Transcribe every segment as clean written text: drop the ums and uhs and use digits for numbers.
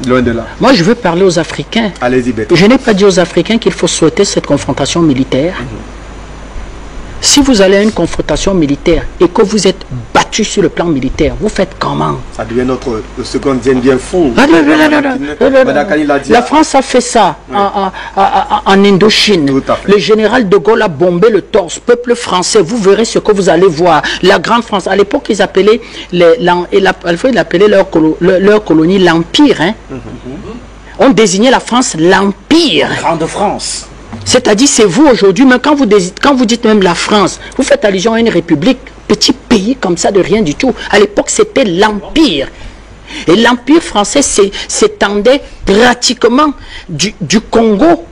Loin de là. Moi, je veux parler aux Africains. Allez-y, Bertrand. Je n'ai pas dit aux Africains qu'il faut souhaiter cette confrontation militaire. Si vous allez à une confrontation militaire et que vous êtes battu sur le plan militaire, vous faites comment? Ça devient notre seconde bien fou. La France a fait ça en Indochine. Le général de Gaulle a bombé le torse. Peuple français, vous verrez ce que vous allez voir. La grande France, à l'époque, ils appelaient leur colonie l'Empire. Hein? On désignait la France l'Empire. Grande France. C'est-à-dire, c'est vous aujourd'hui, mais quand vous dites même la France, vous faites allusion à une république, petit pays comme ça de rien du tout. À l'époque, c'était l'Empire. Et l'Empire français s'étendait pratiquement du Congo,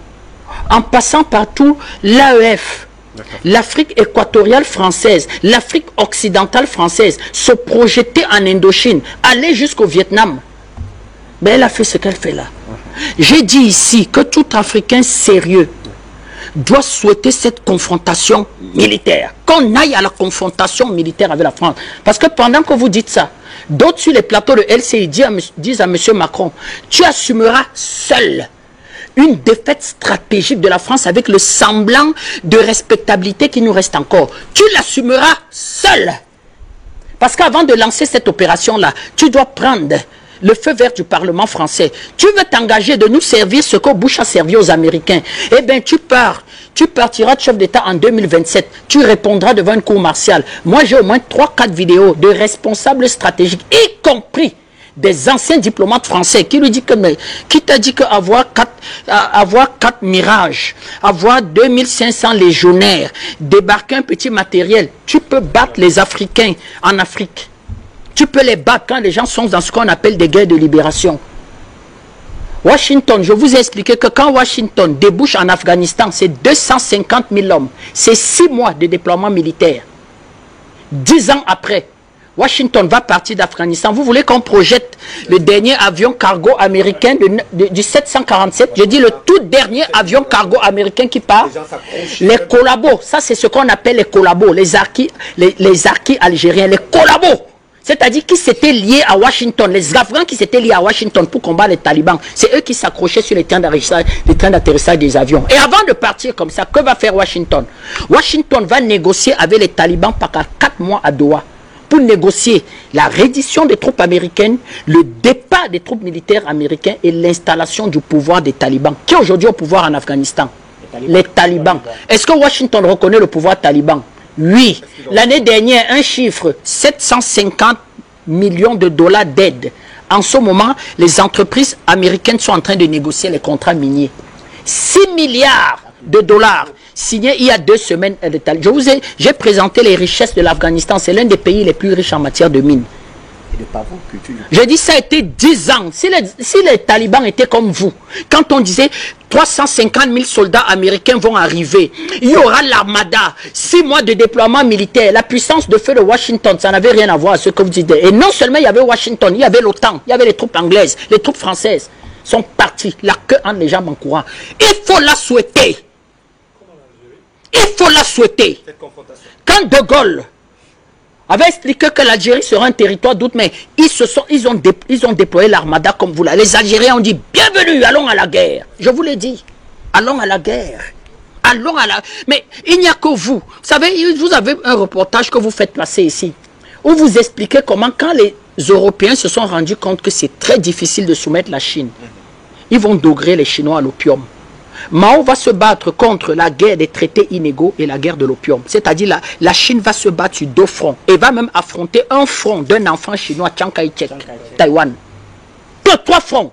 en passant par tout l'AEF, l'Afrique équatoriale française, l'Afrique occidentale française, se projeter en Indochine, aller jusqu'au Vietnam. Mais elle a fait ce qu'elle fait là. J'ai dit ici que tout Africain sérieux doit souhaiter cette confrontation militaire. Qu'on aille à la confrontation militaire avec la France. Parce que pendant que vous dites ça, d'autres sur les plateaux de LCI disent à M. Macron, tu assumeras seul une défaite stratégique de la France avec le semblant de respectabilité qui nous reste encore. Tu l'assumeras seul. Parce qu'avant de lancer cette opération-là, tu dois prendre le feu vert du Parlement français. Tu veux t'engager de nous servir ce que Bush a servi aux Américains. Eh bien, tu partiras de chef d'État en 2027. Tu répondras devant une cour martiale. Moi, j'ai au moins 3-4 vidéos de responsables stratégiques, y compris des anciens diplomates français, qui lui dit que, mais, qui t'a dit qu'avoir 4 mirages, avoir 2500 légionnaires, débarquer un petit matériel, tu peux battre les Africains en Afrique. Tu peux les battre quand les gens sont dans ce qu'on appelle des guerres de libération. Washington, je vous ai expliqué que quand Washington débouche en Afghanistan, c'est 250 000 hommes. C'est 6 mois de déploiement militaire. 10 ans après, Washington va partir d'Afghanistan. Vous voulez qu'on projette le dernier avion cargo américain du 747? Je dis le tout dernier avion cargo américain qui part. Les collabos, ça c'est ce qu'on appelle les collabos, les harkis algériens, les collabos. C'est-à-dire qui s'étaient liés à Washington, les Afghans qui s'étaient liés à Washington pour combattre les talibans. C'est eux qui s'accrochaient sur les trains d'atterrissage des avions. Et avant de partir comme ça, que va faire Washington? Washington va négocier avec les talibans pendant 4 mois à Doha pour négocier la reddition des troupes américaines, le départ des troupes militaires américaines et l'installation du pouvoir des talibans. Qui est aujourd'hui au pouvoir en Afghanistan? Les talibans. Est-ce que Washington reconnaît le pouvoir taliban? Oui, l'année dernière, un chiffre, 750 millions de dollars d'aide. En ce moment, les entreprises américaines sont en train de négocier les contrats miniers. 6 milliards de dollars signés il y a 2 semaines. J'ai présenté les richesses de l'Afghanistan. C'est l'un des pays les plus riches en matière de mines. Je dis ça a été 10 ans. Si les talibans étaient comme vous, quand on disait 350 000 soldats américains vont arriver, il y aura l'armada, 6 mois de déploiement militaire, la puissance de feu de Washington, ça n'avait rien à voir avec ce que vous dites. Et non seulement il y avait Washington, il y avait l'OTAN, il y avait les troupes anglaises, les troupes françaises sont parties, la queue entre les jambes en courant. Il faut la souhaiter. Il faut la souhaiter. Quand De Gaulle avait expliqué que l'Algérie sera un territoire d'août, mais ils ont déployé l'armada comme vous là. Les Algériens ont dit bienvenue, allons à la guerre. Je vous l'ai dit, allons à la guerre. Allons à la... Mais il n'y a que vous. Vous savez, vous avez un reportage que vous faites passer ici, où vous expliquez comment quand les Européens se sont rendus compte que c'est très difficile de soumettre la Chine, ils vont doguer les Chinois à l'opium. Mao va se battre contre la guerre des traités inégaux et la guerre de l'opium. C'est-à-dire la Chine va se battre sur 2 fronts et va même affronter un front d'un enfant chinois, Chiang Kai-shek, Taïwan. 3 fronts.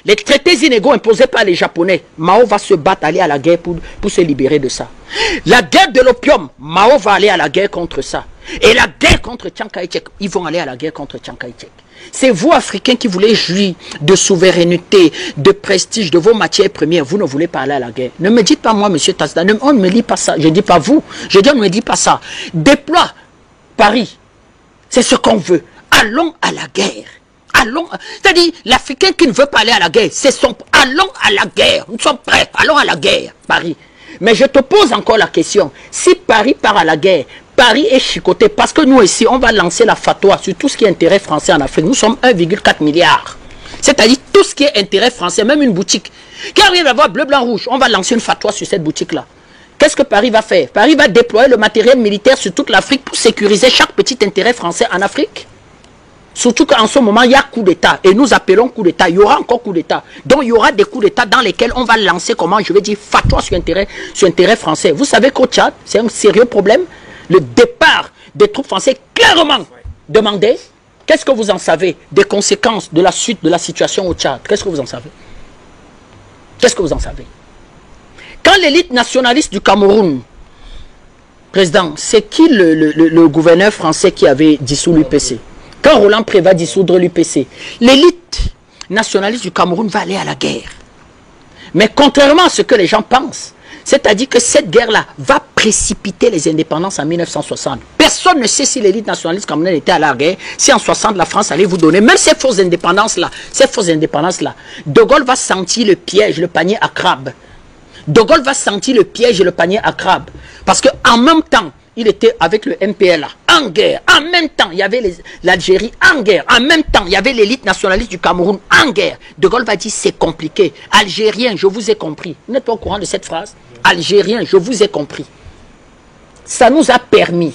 Les traités inégaux imposés par les Japonais, Mao va se battre, aller à la guerre pour se libérer de ça. La guerre de l'opium, Mao va aller à la guerre contre ça. Et la guerre contre Chiang Kai-shek, ils vont aller à la guerre contre Chiang Kai-shek. C'est vous, Africains, qui voulez jouir de souveraineté, de prestige, de vos matières premières. Vous ne voulez pas aller à la guerre. Ne me dites pas moi, monsieur Tazda, on ne me dit pas ça. Je ne dis pas vous. Je dis on ne me dit pas ça. Déploie Paris. C'est ce qu'on veut. Allons à la guerre. Allons. C'est-à-dire, l'Africain qui ne veut pas aller à la guerre, c'est son... Allons à la guerre. Nous sommes prêts. Allons à la guerre, Paris. Mais je te pose encore la question. Si Paris part à la guerre, Paris est chicoté parce que nous ici, on va lancer la fatwa sur tout ce qui est intérêt français en Afrique. Nous sommes 1,4 milliard. C'est-à-dire tout ce qui est intérêt français, même une boutique. Qui arrive à voir bleu, blanc, rouge, on va lancer une fatwa sur cette boutique-là. Qu'est-ce que Paris va faire? Paris va déployer le matériel militaire sur toute l'Afrique pour sécuriser chaque petit intérêt français en Afrique. Surtout qu'en ce moment, il y a coup d'État. Et nous appelons coup d'État. Il y aura encore coup d'État. Donc, il y aura des coups d'État dans lesquels on va lancer, comment je vais dire, fatwa sur intérêt français. Vous savez qu'au Tchad, c'est un sérieux problème. Le départ des troupes françaises clairement demandé. Qu'est-ce que vous en savez des conséquences de la suite de la situation au Tchad? Qu'est-ce que vous en savez? Qu'est-ce que vous en savez? Quand l'élite nationaliste du Cameroun, président, c'est qui le gouverneur français qui avait dissous l'UPC? Quand Roland Pré va dissoudre l'UPC, l'élite nationaliste du Cameroun va aller à la guerre. Mais contrairement à ce que les gens pensent, c'est-à-dire que cette guerre-là va précipiter les indépendances en 1960. Personne ne sait si l'élite nationaliste camerounaise était à la guerre, si en 60 la France allait vous donner, même ces fausses indépendances-là, De Gaulle va sentir le piège, le panier à crabe. De Gaulle va sentir le piège et le panier à crabe. Parce qu'en même temps, il était avec le MPLA en guerre. En même temps, il y avait l'Algérie en guerre. En même temps, il y avait l'élite nationaliste du Cameroun en guerre. De Gaulle va dire c'est compliqué. Algériens, je vous ai compris. Vous n'êtes pas au courant de cette phrase? Algériens, je vous ai compris. Ça nous a permis,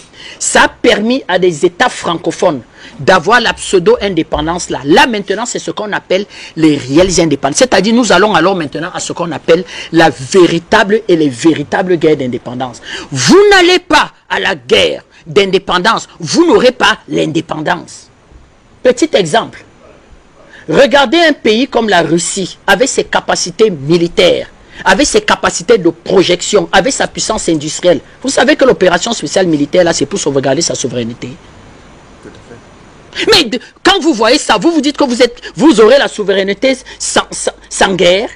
à des États francophones d'avoir la pseudo-indépendance là. Là maintenant, c'est ce qu'on appelle les réelles indépendances. C'est-à-dire, nous allons alors maintenant à ce qu'on appelle la véritable et les véritables guerres d'indépendance. Vous n'allez pas à la guerre d'indépendance, vous n'aurez pas l'indépendance. Petit exemple. Regardez un pays comme la Russie, avec ses capacités militaires, avec ses capacités de projection, avec sa puissance industrielle. Vous savez que l'opération spéciale militaire, là, c'est pour sauvegarder sa souveraineté. Mais quand vous voyez ça, vous vous dites que vous aurez la souveraineté sans guerre.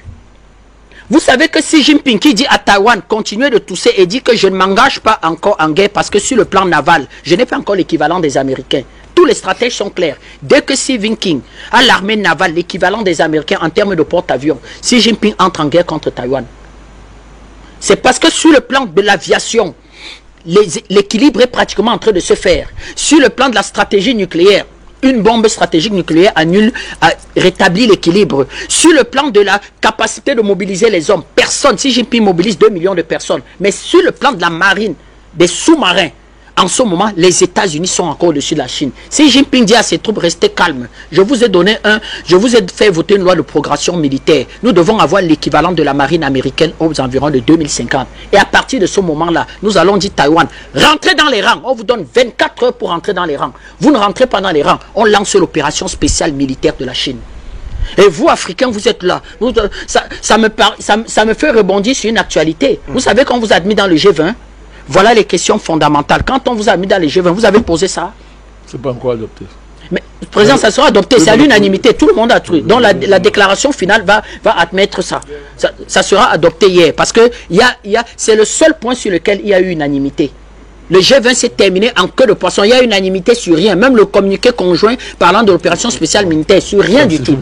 Vous savez que Xi Jinping qui dit à Taïwan, continuez de tousser et dit que je ne m'engage pas encore en guerre parce que sur le plan naval, je n'ai pas encore l'équivalent des Américains. Tous les stratèges sont clairs. Dès que Xi Jinping a l'armée navale, l'équivalent des Américains en termes de porte-avions, Xi Jinping entre en guerre contre Taïwan. C'est parce que sur le plan de l'aviation, l'équilibre est pratiquement en train de se faire. Sur le plan de la stratégie nucléaire, une bombe stratégique nucléaire rétablit l'équilibre. Sur le plan de la capacité de mobiliser les hommes, personne, Xi Jinping mobilise 2 millions de personnes. Mais sur le plan de la marine, des sous-marins, en ce moment, les États-Unis sont encore au-dessus de la Chine. Xi Jinping dit à ses troupes, restez calmes. Je vous ai fait voter une loi de progression militaire. Nous devons avoir l'équivalent de la marine américaine aux environs de 2050. Et à partir de ce moment-là, nous allons dire Taïwan, rentrez dans les rangs. On vous donne 24 heures pour rentrer dans les rangs. Vous ne rentrez pas dans les rangs. On lance l'opération spéciale militaire de la Chine. Et vous, Africains, vous êtes là. Ça me fait rebondir sur une actualité. Vous savez qu'on vous a admis dans le G20. Voilà les questions fondamentales. Quand on vous a mis dans les G20, vous avez posé ça? C'est pas encore adopté. Mais, président, ça sera adopté. C'est à l'unanimité. Tout le monde a trouvé. Donc, la déclaration finale va admettre ça. Ça sera adopté hier. Parce que c'est le seul point sur lequel il y a eu unanimité. Le G20 s'est terminé en queue de poisson. Il y a unanimité sur rien. Même le communiqué conjoint parlant de l'opération spéciale militaire, sur rien du tout.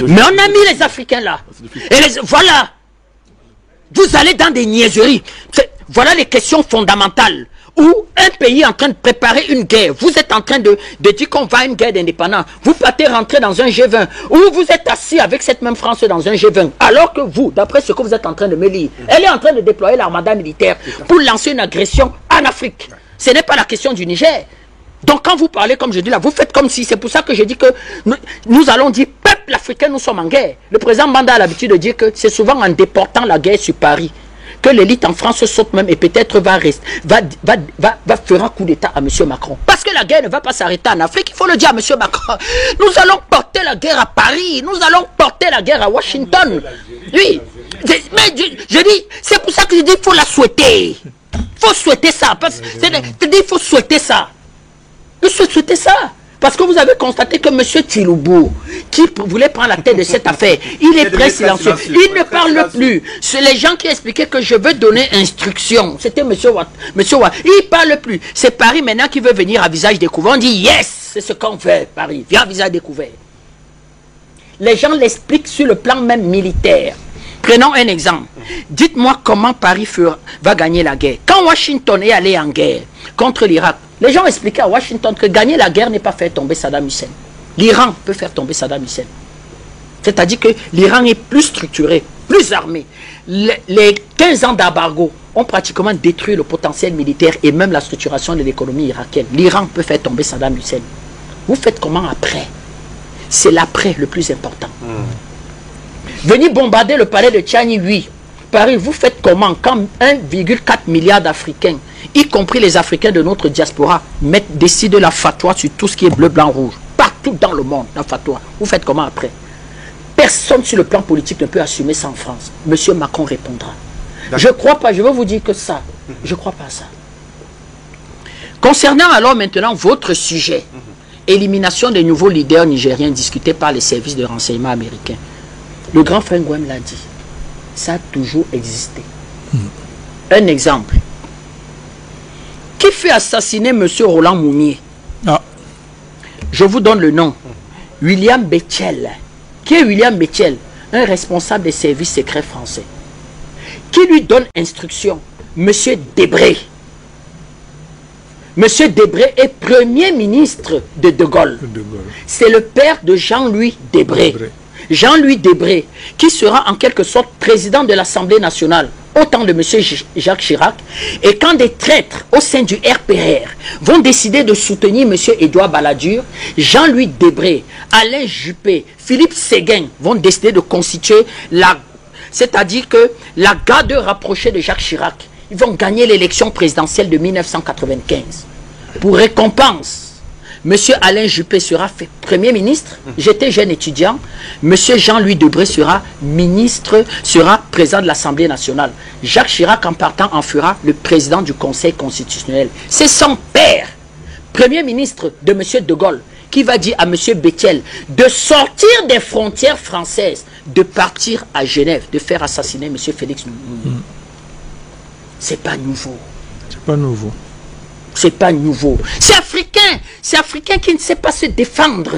Mais on a mis les Africains là. Et voilà. Vous allez dans des niaiseries. Voilà les questions fondamentales. Où un pays est en train de préparer une guerre. Vous êtes en train de dire qu'on va à une guerre d'indépendance. Vous partez rentrer dans un G20. Où vous êtes assis avec cette même France dans un G20. Alors que vous, d'après ce que vous êtes en train de me lire, elle est en train de déployer l'armada militaire pour lancer une agression en Afrique. Ce n'est pas la question du Niger. Donc quand vous parlez, comme je dis là, vous faites comme si, c'est pour ça que je dis que nous allons dire, peuple africain, nous sommes en guerre. Le président Banda a l'habitude de dire que c'est souvent en déportant la guerre sur Paris que l'élite en France saute même et peut-être va faire un coup d'État à M. Macron. Parce que la guerre ne va pas s'arrêter en Afrique, il faut le dire à M. Macron. Nous allons porter la guerre à Paris, nous allons porter la guerre à Washington. Oui, mais je dis, c'est pour ça que je dis, il faut la souhaiter. Il faut souhaiter ça. Il faut souhaiter ça. Il faut souhaiter ça. Parce que vous avez constaté que M. Tiloubou, qui voulait prendre la tête de cette affaire, il est très silencieux. Il ne parle plus. C'est les gens qui expliquaient que je veux donner instruction. C'était M. Watt. Il ne parle plus. C'est Paris maintenant qui veut venir à visage découvert. On dit yes, c'est ce qu'on fait, Paris. Viens à visage découvert. Les gens l'expliquent sur le plan même militaire. Prenons un exemple. Dites-moi comment Paris va gagner la guerre. Quand Washington est allé en guerre contre l'Irak, les gens expliquaient à Washington que gagner la guerre n'est pas faire tomber Saddam Hussein. L'Iran peut faire tomber Saddam Hussein. C'est-à-dire que l'Iran est plus structuré, plus armé. Les 15 ans d'embargo ont pratiquement détruit le potentiel militaire et même la structuration de l'économie irakienne. L'Iran peut faire tomber Saddam Hussein. Vous faites comment après? C'est l'après le plus important. Venir bombarder le palais de Tchani, oui. Paris, vous faites comment quand 1,4 milliard d'Africains, y compris les Africains de notre diaspora, décident de la fatwa sur tout ce qui est bleu, blanc, rouge. Partout dans le monde, la fatwa. Vous faites comment après? Personne sur le plan politique ne peut assumer ça en France. Monsieur Macron répondra. Je ne crois pas, je veux vous dire que ça. Je ne crois pas à ça. Concernant alors maintenant votre sujet, élimination des nouveaux leaders nigériens discutés par les services de renseignement américains. Le grand frère Ngouem l'a dit. Ça a toujours existé. Un exemple. Qui fait assassiner M. Roland Moumier? Je vous donne le nom. William Betchel. Qui est William Betchel? Un responsable des services secrets français. Qui lui donne instruction? M. Debré. M. Debré est premier ministre de De Gaulle. C'est le père de Jean-Louis Debré. Jean-Louis Debré, qui sera en quelque sorte président de l'Assemblée nationale au temps de M. Jacques Chirac, et quand des traîtres au sein du RPR vont décider de soutenir M. Édouard Balladur, Jean-Louis Debré, Alain Juppé, Philippe Séguin vont décider de constituer c'est-à-dire que la garde rapprochée de Jacques Chirac. Ils vont gagner l'élection présidentielle de 1995. Pour récompense, M. Alain Juppé sera fait Premier ministre. J'étais jeune étudiant. M. Jean-Louis Debré sera ministre, sera président de l'Assemblée nationale. Jacques Chirac, en partant, en fera le président du Conseil constitutionnel. C'est son père, Premier ministre de M. De Gaulle, qui va dire à M. Betchel de sortir des frontières françaises, de partir à Genève, de faire assassiner M. Félix Moumouni. C'est pas nouveau. C'est pas nouveau. C'est pas nouveau. C'est africain qui ne sait pas se défendre.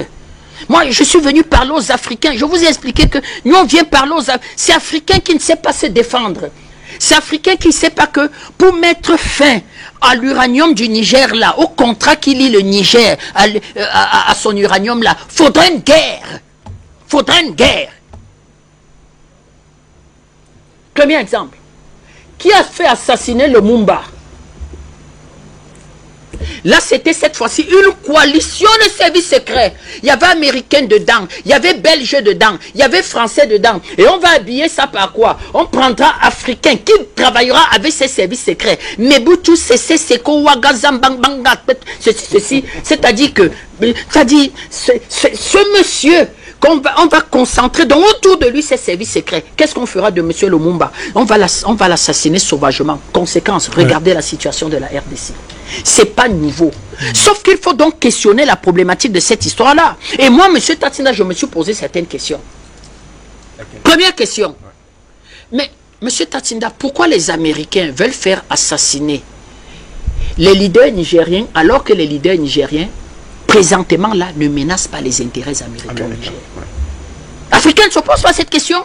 Moi, je suis venu parler aux Africains. Je vous ai expliqué que nous, on vient parler aux Africains. C'est Africain qui ne sait pas se défendre. C'est Africain qui ne sait pas que pour mettre fin à l'uranium du Niger, là, au contrat qui lie le Niger à son uranium, là, faudrait une guerre. Faudrait une guerre. Premier exemple. Qui a fait assassiner le Mumba? Là, c'était cette fois-ci une coalition de services secrets. Il y avait Américains dedans, il y avait Belges dedans, il y avait Français dedans. Et on va habiller ça par quoi? On prendra Africain qui travaillera avec ces services secrets. Mebutu, Seko, Ouagazambangbangat, ceci. C'est-à-dire que, ce monsieur, on va concentrer donc autour de lui ces services secrets. Qu'est-ce qu'on fera de M. Lumumba? On va l'assassiner sauvagement. Conséquence, regardez la situation de la RDC. C'est pas nouveau. Sauf qu'il faut donc questionner la problématique de cette histoire-là. Et moi, M. Tatina, je me suis posé certaines questions. Première question. Mais, M. Tatinda, pourquoi les Américains veulent faire assassiner les leaders nigériens alors que les leaders nigériens, présentement là, ne menacent pas les intérêts américains au Niger? Africains ne se posent pas cette question.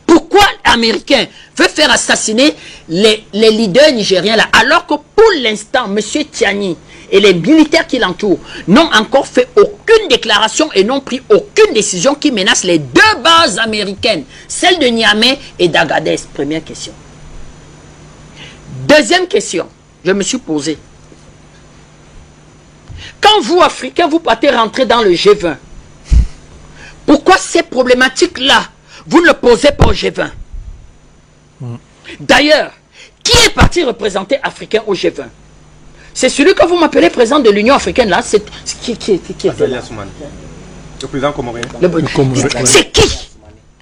Pourquoi l'Américain veut faire assassiner les leaders nigériens là, alors que pour l'instant, M. Tiani et les militaires qui l'entourent n'ont encore fait aucune déclaration et n'ont pris aucune décision qui menace les deux bases américaines, celle de Niamey et d'Agadez? Première question. Deuxième question, je me suis posé. Quand vous, Africains, vous partez rentrer dans le G20, pourquoi ces problématiques-là, vous ne le posez pas au G20? D'ailleurs, qui est parti représenter Africain au G20? C'est celui que vous m'appelez président de l'Union africaine, là. C'est qui est là? Le président comorien. C'est qui?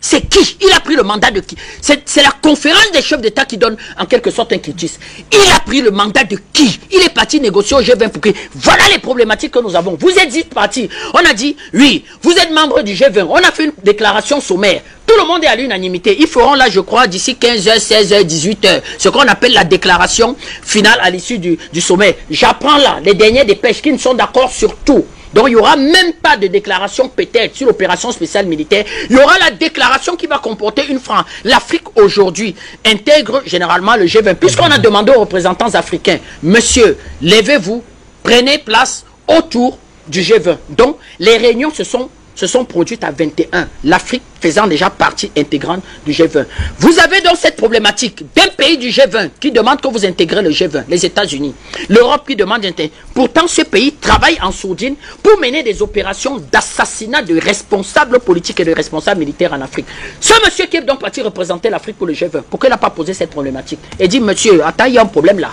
C'est qui? Il a pris le mandat de qui? C'est la conférence des chefs d'État qui donne en quelque sorte un quitus. Il a pris le mandat de qui? Il est parti négocier au G20 pour que... Voilà les problématiques que nous avons. Vous êtes dit parti. On a dit, oui, vous êtes membre du G20. On a fait une déclaration sommaire. Tout le monde est à l'unanimité. Ils feront là, je crois, d'ici 15h, 16h, 18h, ce qu'on appelle la déclaration finale à l'issue du sommet. J'apprends là les derniers dépêches qui ne sont d'accord sur tout. Donc il n'y aura même pas de déclaration peut-être sur l'opération spéciale militaire. Il y aura la déclaration qui va comporter une phrase. L'Afrique aujourd'hui intègre généralement le G20. Puisqu'on a demandé aux représentants africains, monsieur, levez-vous, prenez place autour du G20. Donc les réunions se sont se sont produites à 21, l'Afrique faisant déjà partie intégrante du G20. Vous avez donc cette problématique d'un pays du G20 qui demande que vous intégrez le G20, les États-Unis, l'Europe qui demande d'intégrer. Pourtant, ce pays travaille en sourdine pour mener des opérations d'assassinat de responsables politiques et de responsables militaires en Afrique. Ce monsieur qui est donc parti représenter l'Afrique pour le G20, pourquoi il n'a pas posé cette problématique et dit, monsieur, attends, il y a un problème là.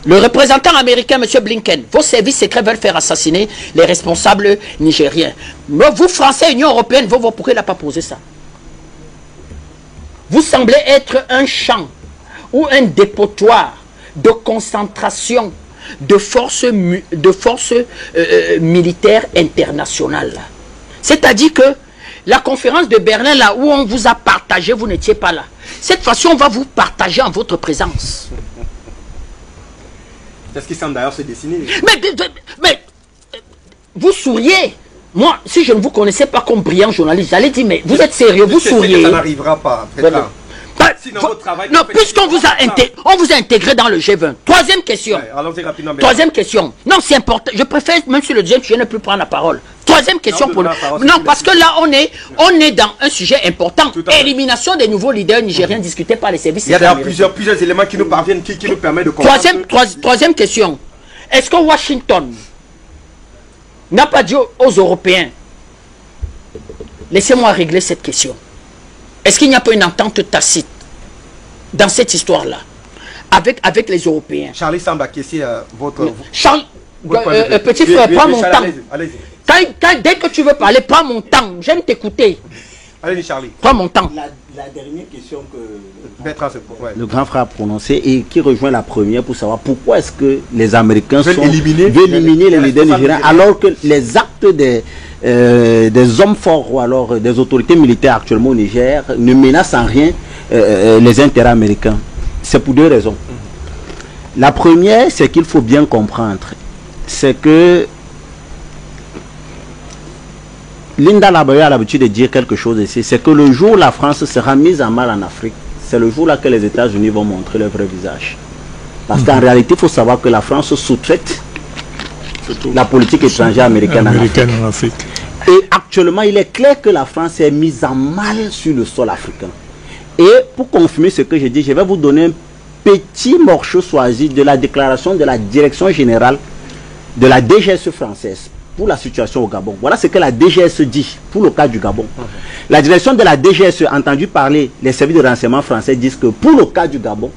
Le représentant américain, M. Blinken, vos services secrets veulent faire assassiner les responsables nigériens. Mais vous, Français, Union Européenne, pourquoi il n'a pas posé ça? Vous semblez être un champ ou un dépotoir de concentration de forces militaires internationales. C'est-à-dire que la conférence de Berlin, là où on vous a partagé, vous n'étiez pas là. Cette fois-ci, on va vous partager en votre présence. C'est ce qui semble d'ailleurs se dessiner. Mais vous souriez. Moi, si je ne vous connaissais pas comme brillant journaliste, j'allais dire, mais vous êtes sérieux, vous souriez. Ça n'arrivera pas. Voilà. Sinon, votre travail, non, puisqu'on vous a intégré dans le G20. Troisième question. Ouais, allons-y rapidement. Troisième question. Non, c'est important. Je préfère, même sur le deuxième, je ne plus prendre la parole. Troisième question pour non, parce que là, on est dans un sujet important. Élimination des nouveaux leaders nigériens discutés par les services. Il y a d'ailleurs plusieurs éléments qui nous parviennent, qui nous permettent de comprendre. Troisième question. Est-ce que Washington n'a pas dit aux Européens, laissez-moi régler cette question. Est-ce qu'il n'y a pas une entente tacite dans cette histoire-là avec les Européens? Charlie semble acquiescer votre... Petit frère, prends mon temps. Allez-y. Dès que tu veux parler, prends mon temps. J'aime t'écouter. Allez-y, Charlie. Prends mon temps. La dernière question que le grand frère a prononcée et qui rejoint la première pour savoir pourquoi est-ce que les Américains veulent éliminer les leaders nigériens alors que les actes des hommes forts ou alors des autorités militaires actuellement au Niger ne menacent en rien les intérêts américains. C'est pour deux raisons. La première, c'est qu'il faut bien comprendre, c'est que Linda Laboye a l'habitude de dire quelque chose ici, c'est que le jour où la France sera mise en mal en Afrique, c'est le jour là que les États-Unis vont montrer leur vrai visage. Parce qu'en réalité, il faut savoir que la France sous-traite la politique étrangère américaine en Afrique. Et actuellement, il est clair que la France est mise en mal sur le sol africain. Et pour confirmer ce que j'ai dit, je vais vous donner un petit morceau choisi de la déclaration de la direction générale de la DGSE française pour la situation au Gabon. Voilà ce que la DGSE dit pour le cas du Gabon. La direction de la DGSE a entendu parler, les services de renseignement français disent que pour le cas du Gabon,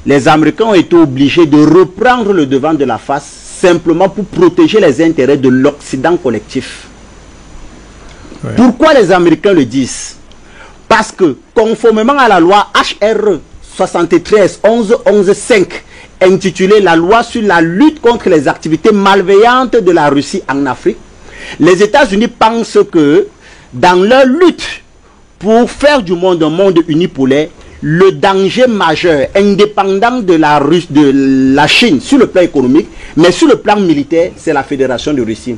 les Américains ont été obligés de reprendre le devant de la face simplement pour protéger les intérêts de l'Occident collectif. Ouais. Pourquoi les Américains le disent? Parce que conformément à la loi HR 73-11-11-5 intitulée la loi sur la lutte contre les activités malveillantes de la Russie en Afrique, les États-Unis pensent que dans leur lutte pour faire du monde un monde unipolaire, le danger majeur, indépendant de la Chine sur le plan économique, mais sur le plan militaire, c'est la Fédération de Russie.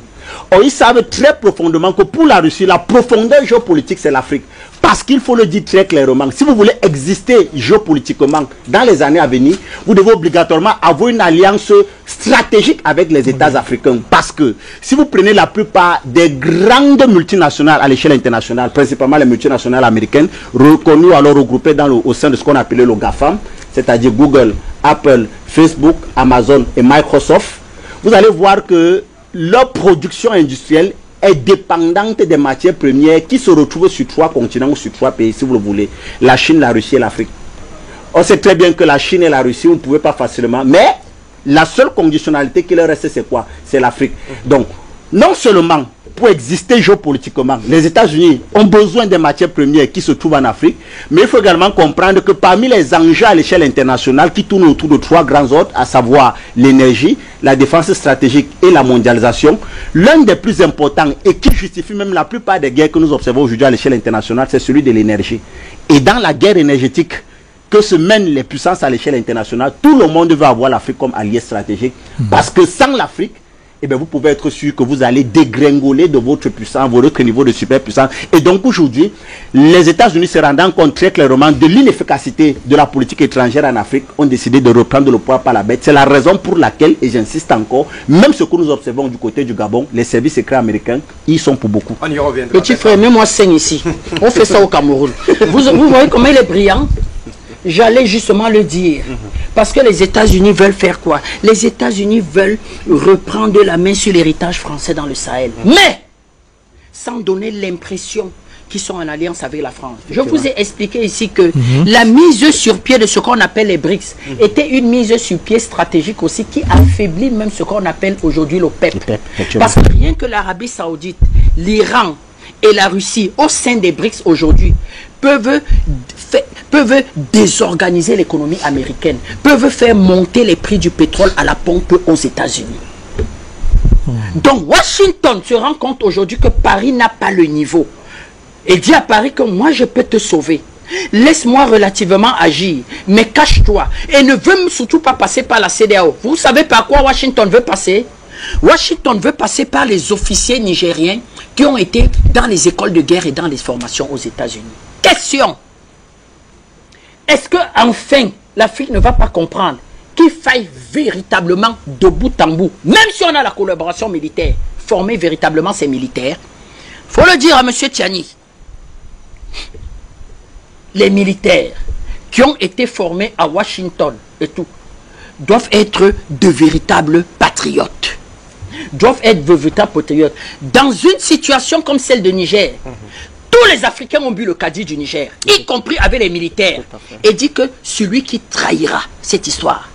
Or, ils savent très profondément que pour la Russie, la profondeur géopolitique, c'est l'Afrique. Parce qu'il faut le dire très clairement, si vous voulez exister géopolitiquement dans les années à venir, vous devez obligatoirement avoir une alliance stratégique avec les États africains. Parce que si vous prenez la plupart des grandes multinationales à l'échelle internationale, principalement les multinationales américaines, reconnues alors regroupées au sein de ce qu'on appelait le GAFAM, c'est-à-dire Google, Apple, Facebook, Amazon et Microsoft, vous allez voir que leur production industrielle est dépendante des matières premières qui se retrouvent sur 3 continents ou sur 3 pays, si vous le voulez. La Chine, la Russie et l'Afrique. On sait très bien que la Chine et la Russie, on ne pouvait pas facilement. Mais la seule conditionnalité qui leur reste, c'est quoi? C'est l'Afrique. Donc, non seulement pour exister géopolitiquement, les États-Unis ont besoin des matières premières qui se trouvent en Afrique, mais il faut également comprendre que parmi les enjeux à l'échelle internationale qui tournent autour de 3 grands ordres, à savoir l'énergie, la défense stratégique et la mondialisation, l'un des plus importants et qui justifie même la plupart des guerres que nous observons aujourd'hui à l'échelle internationale, c'est celui de l'énergie. Et dans la guerre énergétique que se mènent les puissances à l'échelle internationale, tout le monde veut avoir l'Afrique comme allié stratégique, parce que sans l'Afrique, eh bien, vous pouvez être sûr que vous allez dégringoler de votre puissance, votre niveau de superpuissance. Et donc aujourd'hui, les États-Unis, se rendant compte très clairement de l'inefficacité de la politique étrangère en Afrique, ont décidé de reprendre le poids par la bête. C'est la raison pour laquelle, et j'insiste encore, même ce que nous observons du côté du Gabon, les services secrets américains, ils sont pour beaucoup. On y reviendra. Petit frère, mets-moi 5 ici. On fait ça au Cameroun. Vous voyez comment il est brillant? J'allais justement le dire. Parce que les États-Unis veulent faire quoi? Les États-Unis veulent reprendre la main sur l'héritage français dans le Sahel. Mais, sans donner l'impression qu'ils sont en alliance avec la France. Je vous ai expliqué ici que la mise sur pied de ce qu'on appelle les BRICS était une mise sur pied stratégique aussi qui affaiblit même ce qu'on appelle aujourd'hui l'OPEP. Parce que rien que l'Arabie Saoudite, l'Iran et la Russie au sein des BRICS aujourd'hui peuvent désorganiser l'économie américaine, peuvent faire monter les prix du pétrole à la pompe aux États-Unis. Donc Washington se rend compte aujourd'hui que Paris n'a pas le niveau et dit à Paris que moi je peux te sauver. Laisse-moi relativement agir, mais cache-toi et ne veux surtout pas passer par la CEDEAO. Vous savez par quoi Washington veut passer? Washington veut passer par les officiers nigériens qui ont été dans les écoles de guerre et dans les formations aux États-Unis. Question: est-ce que enfin l'Afrique ne va pas comprendre qu'il faille véritablement de bout en bout, même si on a la collaboration militaire, former véritablement ces militaires? Il faut le dire à M. Tiani. Les militaires qui ont été formés à Washington et tout doivent être de véritables patriotes. Doivent être de véritables patriotes. Dans une situation comme celle de Niger, tous les Africains ont bu le caddie du Niger, y compris avec les militaires, et dit que celui qui trahira cette histoire,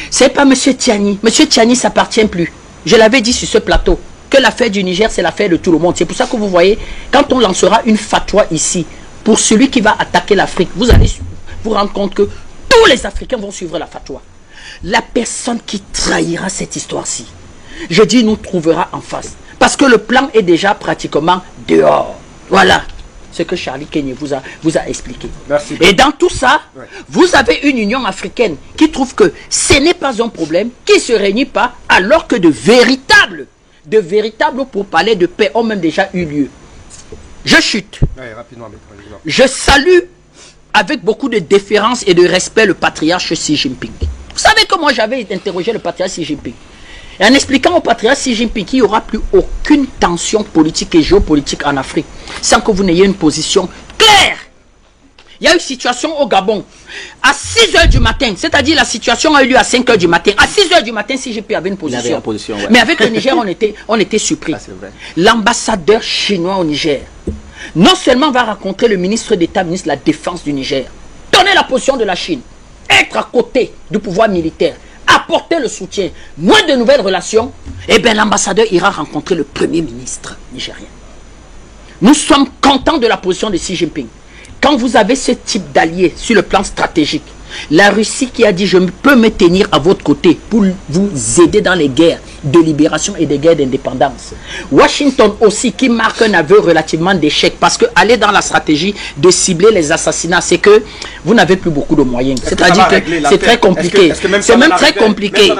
c'est pas M. Tiani. M. Tiani s'appartient plus. Je l'avais dit sur ce plateau, que l'affaire du Niger, c'est l'affaire de tout le monde. C'est pour ça que vous voyez, quand on lancera une fatwa ici, pour celui qui va attaquer l'Afrique, vous allez vous rendre compte que tous les Africains vont suivre la fatwa. La personne qui trahira cette histoire-ci, je dis, nous trouvera en face. Parce que le plan est déjà pratiquement dehors. Voilà ce que Charlie Kenyé vous a expliqué. Merci. Et dans tout ça, vous avez une Union africaine qui trouve que ce n'est pas un problème, qui ne se réunit pas, alors que de véritables pourparlers de paix ont même déjà eu lieu. Je chute. Rapidement, Je salue avec beaucoup de déférence et de respect le patriarche Xi Jinping. Vous savez que moi j'avais interrogé le patriarche Xi Jinping. Et en expliquant au patriarche Xi Jinping qu'il n'y aura plus aucune tension politique et géopolitique en Afrique sans que vous n'ayez une position claire. Il y a une situation au Gabon à 6 h du matin, c'est-à-dire la situation a eu lieu à 5 h du matin. À 6 h du matin, Xi Jinping avait une position. Mais avec le Niger, on était surpris. L'ambassadeur chinois au Niger, non seulement va rencontrer le ministre d'État, ministre de la Défense du Niger, donner la position de la Chine, être à côté du pouvoir militaire, apporter le soutien, moins de nouvelles relations, et bien l'ambassadeur ira rencontrer le premier ministre nigérien. Nous sommes contents de la position de Xi Jinping. Quand vous avez ce type d'allié sur le plan stratégique, la Russie qui a dit je peux me tenir à votre côté pour vous aider dans les guerres de libération et des guerres d'indépendance. Washington aussi qui marque un aveu relativement d'échec parce que aller dans la stratégie de cibler les assassinats, c'est que vous n'avez plus beaucoup de moyens. C'est-à-dire que c'est très compliqué. C'est même très compliqué.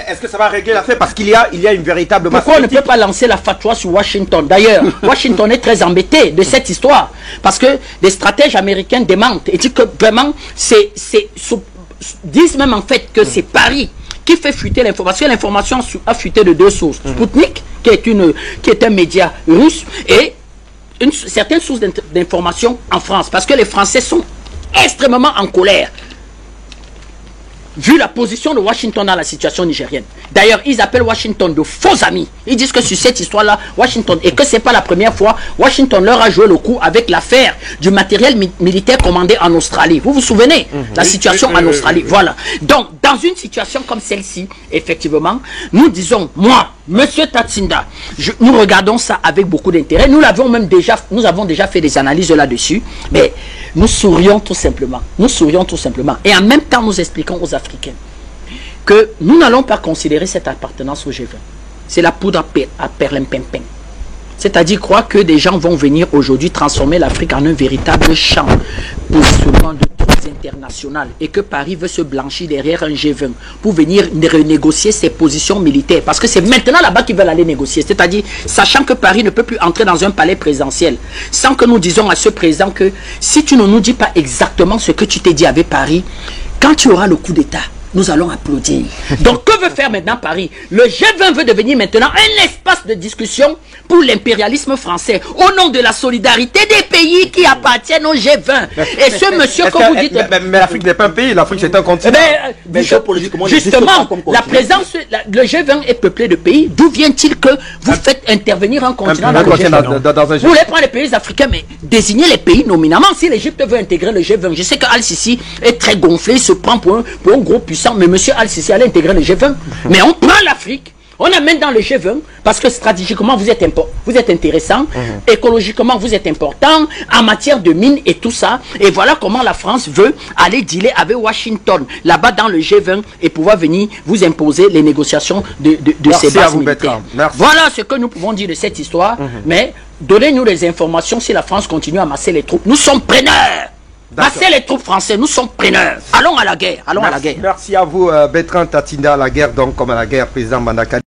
Est-ce que ça va régler l'affaire? Parce qu'il y a une véritable masse. Pourquoi on ne peut pas lancer la fatwa sur Washington? D'ailleurs, Washington est très embêté de cette histoire parce que des stratèges américains démentent et disent que vraiment, disent même en fait que c'est Paris qui fait fuiter l'information. L'information a fuité de deux sources. Sputnik, qui est un média russe, et certaines sources d'information en France. Parce que les Français sont extrêmement en colère vu la position de Washington dans la situation nigérienne. D'ailleurs, ils appellent Washington de faux amis. Ils disent que sur cette histoire-là, Washington, et que ce n'est pas la première fois, Washington leur a joué le coup avec l'affaire du matériel militaire commandé en Australie. Vous vous souvenez? La situation en Australie. Voilà. Donc, dans une situation comme celle-ci, effectivement, nous disons, moi, Monsieur Tatsinda, nous regardons ça avec beaucoup d'intérêt. Nous avons déjà fait des analyses là-dessus, mais nous sourions tout simplement. Nous sourions tout simplement. Et en même temps, nous expliquons aux Africains que nous n'allons pas considérer cette appartenance au G20. C'est la poudre à perlimpinpin. C'est-à-dire croire que des gens vont venir aujourd'hui transformer l'Afrique en un véritable champ positionnement de tous les intérêts international et que Paris veut se blanchir derrière un G20 pour venir renégocier ses positions militaires, parce que c'est maintenant là-bas qu'ils veulent aller négocier, c'est-à-dire sachant que Paris ne peut plus entrer dans un palais présidentiel sans que nous disions à ce président que si tu ne nous dis pas exactement ce que tu t'es dit avec Paris, quand tu auras le coup d'État, nous allons applaudir. Donc, que veut faire maintenant Paris? Le G20 veut devenir maintenant un espace de discussion pour l'impérialisme français, au nom de la solidarité des pays qui appartiennent au G20. Et ce monsieur que vous dites... Mais l'Afrique n'est pas un pays, l'Afrique c'est un continent. Justement, la présence, le G20 est peuplé de pays. D'où vient-il que vous faites intervenir un continent dans le G20? Vous voulez prendre les pays africains, mais désignez les pays nominément. Si l'Égypte veut intégrer le G20, je sais que Al-Sisi est très gonflé, il se prend pour un gros puissant, mais monsieur Al-Sisi allait intégrer le G20. Mais on prend l'Afrique, on amène dans le G20 parce que stratégiquement vous êtes intéressant, écologiquement vous êtes important, en matière de mines et tout ça. Et voilà comment la France veut aller dealer avec Washington là-bas dans le G20 et pouvoir venir vous imposer les négociations de ces bases militaires. Voilà ce que nous pouvons dire de cette histoire. Mais donnez-nous les informations si la France continue à masser les troupes. Nous sommes preneurs. Passez les troupes françaises, nous sommes preneurs. Allons à la guerre, allons à la guerre. Merci à vous, Bertrand Tatinda, à la guerre, donc comme à la guerre, président Mandaka.